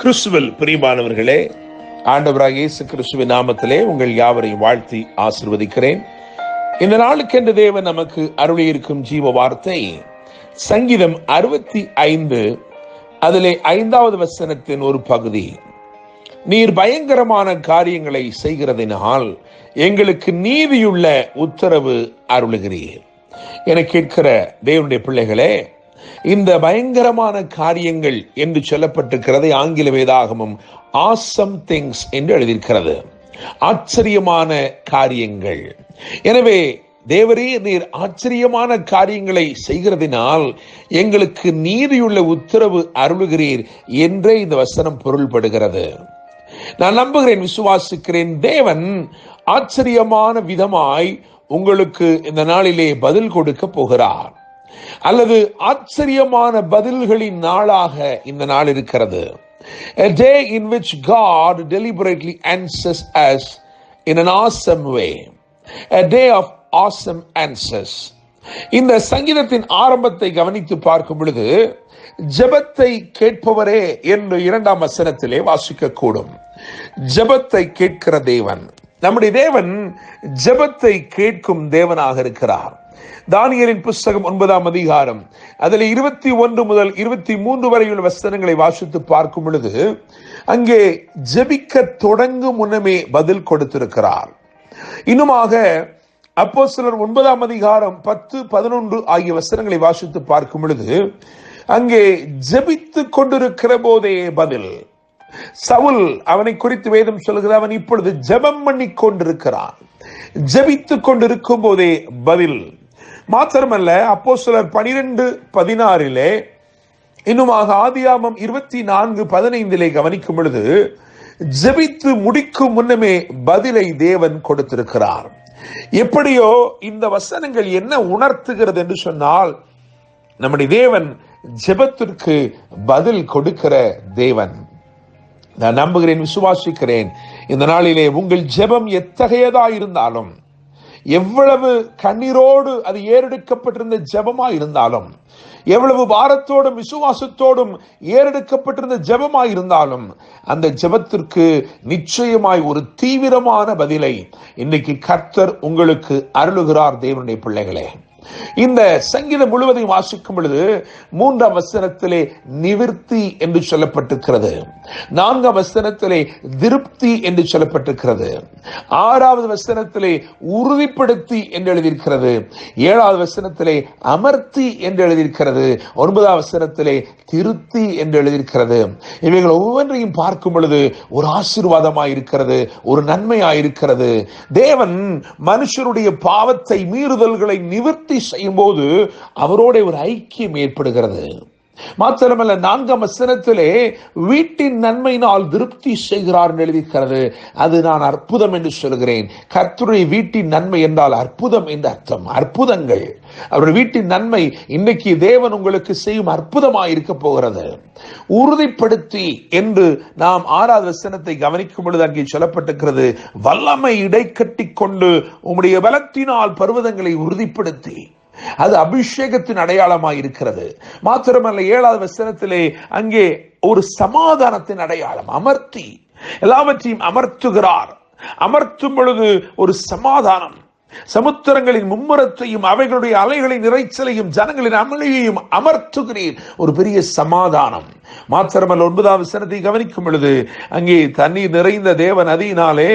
கிறிஸ்துவில் பிரியமானவர்களே, ஆண்டவராகிய இயேசு கிறிஸ்துவின் நாமத்திலே உங்கள் யாவரையும் வாழ்த்தி ஆசீர்வதிக்கிறேன். இந்த நாளுக்கென்று தேவன் நமக்கு அருளியிருக்கும் ஜீவ வார்த்தை சங்கீதம் 65 அதிலே 5வது வசனத்தின் ஒரு பகுதி. நீர் பயங்கரமான காரியங்களை செய்கிறதினால் எங்களுக்கு நீதியுள்ள உத்தரவு அருளுகிறீர் என கேட்கிற தேவனுடைய பிள்ளைகளே, இந்த பயங்கரமான காரியங்கள் என்று சொல்லப்பட்டிருக்கிறது. ஆங்கில வேதாகமம் ஆசம் திங்ஸ் என்று எழுதியிருக்கிறது. ஆச்சரியமான காரியங்கள். எனவே தேவரே, நீர் ஆச்சரியமான காரியங்களை செய்கிறதினால் எங்களுக்கு நீதியுள்ள உத்தரவு அருளுகிறீர் என்றே இந்த வசனம் பொருள்படுகிறது. நான் நம்புகிறேன், விசுவாசிக்கிறேன், தேவன் ஆச்சரியமான விதமாய் உங்களுக்கு இந்த நாளிலே பதில் கொடுக்க போகிறார். அல்லது ஆச்சரியமான பதில்களின் நாளாக இந்த நாள் இருக்கிறது. A day in which God deliberately answers us in an awesome way. A day of awesome answers. இந்த சங்கீதத்தின் ஆரம்பத்தை கவனித்து பார்க்கும் பொழுது, ஜெபத்தை கேட்பவரே என்று 2ஆம் வசனத்திலே வாசிக்க கூடும். ஜெபத்தை கேட்கிற தேவன், நம்முடைய தேவன் ஜெபத்தை கேட்கும் தேவனாக இருக்கிறார். தானியேலின் புஸ்தகம் 9ஆம் அதிகாரம் அதில் 21 முதல் 23 வரையுள்ள வசனங்களை வாசித்து பார்க்கும் பொழுது, அங்கே ஜெபிக்க தொடங்கும் முன்னமே பதில் கொடுத்திருக்கிறார். இன்னுமாக அப்போஸ்தலர் 9ஆம் அதிகாரம் 10, 11 ஆகிய வசனங்களை வாசித்து பார்க்கும் பொழுது, அங்கே ஜெபித்து கொண்டிருக்கிற போதே பதில். சவுல், அவனை குறித்து வேதம் சொல்கிறது, அவன் இப்பொழுது ஜெபம் பண்ணி கொண்டிருக்கிறான். ஜெபித்துக் கொண்டிருக்கும் போதே பதில். மாத்திரமல்ல, அப்போஸ்தலர் 12:16 இன்னுமாக ஆதியாகமம் 24:15 கவனிக்கும் பொழுது, ஜெபித்து முடிக்கும் முன்னமே பதிலை தேவன் கொடுத்திருக்கிறார். எப்படியோ இந்த வசனங்கள் என்ன உணர்த்துகிறது என்று சொன்னால், நம்முடைய தேவன் ஜெபத்திற்கு பதில் கொடுக்கிற தேவன். நான் நம்புகிறேன், விசுவாசிக்கிறேன், இந்த நாளிலே உங்கள் ஜெபம் எத்தகையதா இருந்தாலும், எவ்வளவு கண்ணீரோடு அது ஏறெடுக்கப்பட்டிருந்த ஜெபமா இருந்தாலும், எவ்வளவு பாரத்தோடும் விசுவாசத்தோடும் ஏறெடுக்கப்பட்டிருந்த ஜெபமா இருந்தாலும், அந்த ஜெபத்திற்கு நிச்சயமாய் ஒரு தீவிரமான பதிலை இன்னைக்கு கர்த்தர் உங்களுக்கு அருளுகிறார். தேவனுடைய பிள்ளைகளே, இந்த சங்கீதம் முழுவதையும் வாசிக்கும் பொழுது 3ஆம் வசனத்திலே நிவிர்த்தி என்று சொல்லப்பட்டிருக்கிறது. 4ஆம் வசனத்திலே திருப்தி என்று சொல்லப்பட்டிருக்கிறது. 6வது வசனத்திலே உறுதிப்படுத்தி என்று எழுதியிருக்கிறது. 7வது வசனத்திலே அமர்த்தி என்று எழுதியிருக்கிறது. 9வது வசனத்திலே திருத்தி என்று எழுதியிருக்கிறது. இவைகள் ஒவ்வொன்றையும் பார்க்கும் பொழுது ஒரு ஆசீர்வாதமாய் இருக்கிறது, ஒரு நன்மையாயிருக்கிறது. தேவன் மனுஷருடைய பாவத்தை, மீறுதல்களை நிவர்த்தி செய்யும் போது அவரோட ஒரு ஐக்கியம் ஏற்படுகிறது. மாத்திரமல்ல, 4ஆம் வசனத்திலே வீட்டின் நன்மையினால் திருப்தி செய்கிறார் எழுதியிருக்கிறது. அது நான் அற்புதம் என்று சொல்கிறேன். கர்த்தருடைய வீட்டின் நன்மை என்றால் அற்புதம் என்று அர்த்தம். அற்புதங்கள், அவருடைய வீட்டின் நன்மை இன்னைக்கு தேவன் உங்களுக்கு செய்யும் அற்புதமாக இருக்க போகிறது. உறுதிப்படுத்தி என்று நாம் 6வது வசனத்தை கவனிக்கும் பொழுது அங்கே சொல்லப்பட்டிருக்கிறது, வல்லமை இடை கட்டி கொண்டு உம்முடைய பலத்தினால் பர்வதங்களை உறுதிப்படுத்தி. அது அபிஷேகத்தின் அடையாளமாய் இருக்கிறது. மாத்திரமல்ல, 7வது வசனத்திலே அங்கே ஒரு சமாதானத்தின் அடையாளம். அமர்த்தி, எல்லாவற்றையும் அமர்த்துகிறார். அமர்த்தும் பொழுது ஒரு சமாதானம். சமுத்திரங்களின் மும்முரத்தையும் அவைகளுடைய அலைகளின் இறைச்சலையும் ஜனங்களின் அமளியையும் அமர்த்துகிறீர். ஒரு பெரிய சமாதானம். மாத்திரமல்ல, 9வது வசனத்தை கவனிக்கும் பொழுது அங்கே தண்ணீர் நிறைந்த தேவ நதியினாலே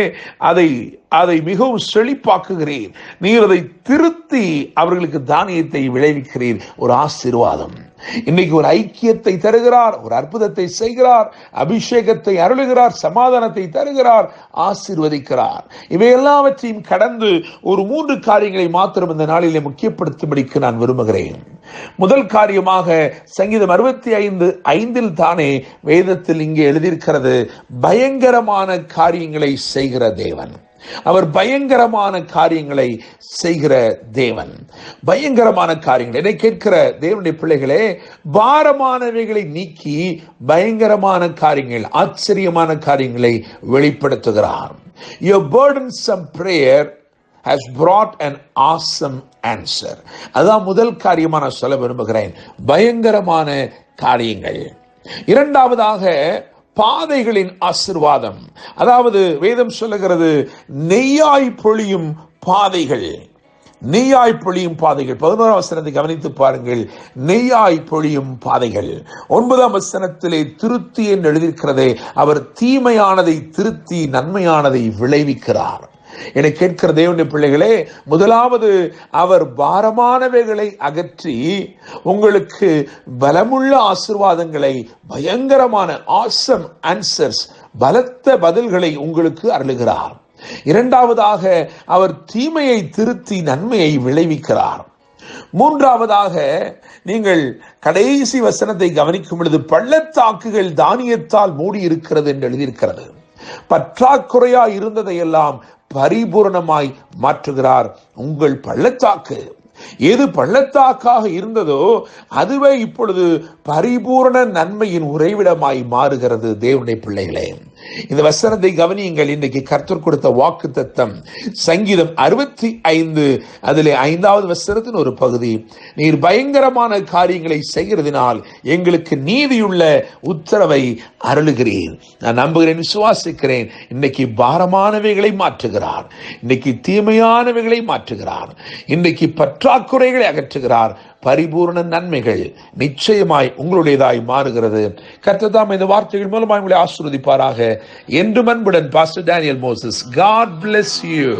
அதை மிகவும் செழிப்பாக்குகிறீர். நீர் அதை திருத்தி அவர்களுக்கு தானியத்தை விளைவிக்கிறீர். ஒரு ஆசீர்வாதம். இன்னைக்கு ஒரு ஐக்கியத்தை தருகிறார், ஒரு அற்புதத்தை செய்கிறார், அபிஷேகத்தை அருளுகிறார், சமாதானத்தை தருகிறார், ஆசீர்வதிக்கிறார். இவை எல்லாவற்றையும் கடந்து ஒரு 3 காரியங்களை மாத்திரம் இந்த நாளிலே முக்கியப்படுத்தும்படிக்கு நான் விரும்புகிறேன். முதல் காரியமாக சங்கீதம் 65:5 தானே வேதத்தில் இங்கே எழுதியிருக்கிறது, பயங்கரமான காரியங்களை செய்கிற தேவன். அவர் பயங்கரமான காரியங்களை செய்கிற தேவன். பயங்கரமான காரியங்கள். என்னை கேட்கிற தேவனுடைய பிள்ளைகளே, பாரமானவைகளை நீக்கி பயங்கரமான காரியங்கள், ஆச்சரியமான காரியங்களை வெளிப்படுத்துகிறார். Your burdensome prayer has brought an awesome answer. அதான் முதல் காரியமா நான் சொல்ல விரும்புகிறேன், பயங்கரமான காரியங்கள். இரண்டாவதாக பாதைகளின் ஆசீர்வாதம். அதாவது வேதம் சொல்லுகிறது நெய்யாய் பொழியும் பாதைகள். நெய்யாய் பொழியும் பாதைகள். 11ஆம் வசனத்தை கவனித்து பாருங்கள். நெய்யாய் பொழியும் பாதைகள். 9ஆம் வசனத்திலே திருத்தி என்று எழுதியிருக்கிறதே, அவர் தீமையானதை திருத்தி நன்மையானதை விளைவிக்கிறார். என கேட்கிற தேவனுடைய பிள்ளைகளே, முதலாவது அவர் பாரமானவைகளை அகற்றி உங்களுக்கு பலமுள்ள ஆசீர்வாதங்களை, பயங்கரமான ஆசம் ஆன்சர்ஸ், பலத்த பதில்களை உங்களுக்கு அருளுகிறார். இரண்டாவதாக அவர் தீமையை திருத்தி நன்மையை விளைவிக்கிறார். மூன்றாவதாக நீங்கள் கடைசி வசனத்தை கவனிக்கும் பொழுது, பள்ளத்தாக்குகள் தானியத்தால் மூடி இருக்கிறது என்று எழுதியிருக்கிறது. பற்றாக்குறையா இருந்ததையெல்லாம் பரிபூரணமாய் மாற்றுகிறார். உங்கள் பள்ளத்தாக்கு எது பள்ளத்தாக்காக இருந்ததோ அதுவே இப்பொழுது பரிபூரண நன்மையின் உறைவிடமாய் மாறுகிறது. தேவனுடைய பிள்ளைகளே, இந்த வசனத்தை கவனியுங்கள். இன்றைக்கு கர்த்தர் கொடுத்த வாக்கு தத்தம் சங்கீதம் 65 அதிலே 5வது வசனத்தின் ஒரு பகுதி. நீர் பயங்கரமான காரியங்களை செய்கிறதினால் எங்களுக்கு நீதியுள்ள உத்தரவை அருளுகிறீர். நான் நம்புகிறேன், விசுவாசிக்கிறேன். இன்னைக்கு பாரமானவைகளை மாற்றுகிறார். இன்னைக்கு தீமையானவைகளை மாற்றுகிறார். இன்னைக்கு பற்றாக்குறைகளை அகற்றுகிறார். பரிபூர்ண நன்மைகள் நிச்சயமாய் உங்களுடையதாய் மாறுகிறது. கர்த்தர் தாம் இந்த வார்த்தைகள் மூலமாய் உங்களை ஆசீர்வதிப்பாராக. என்று அன்புடன் pastor Daniel Moses. God bless you.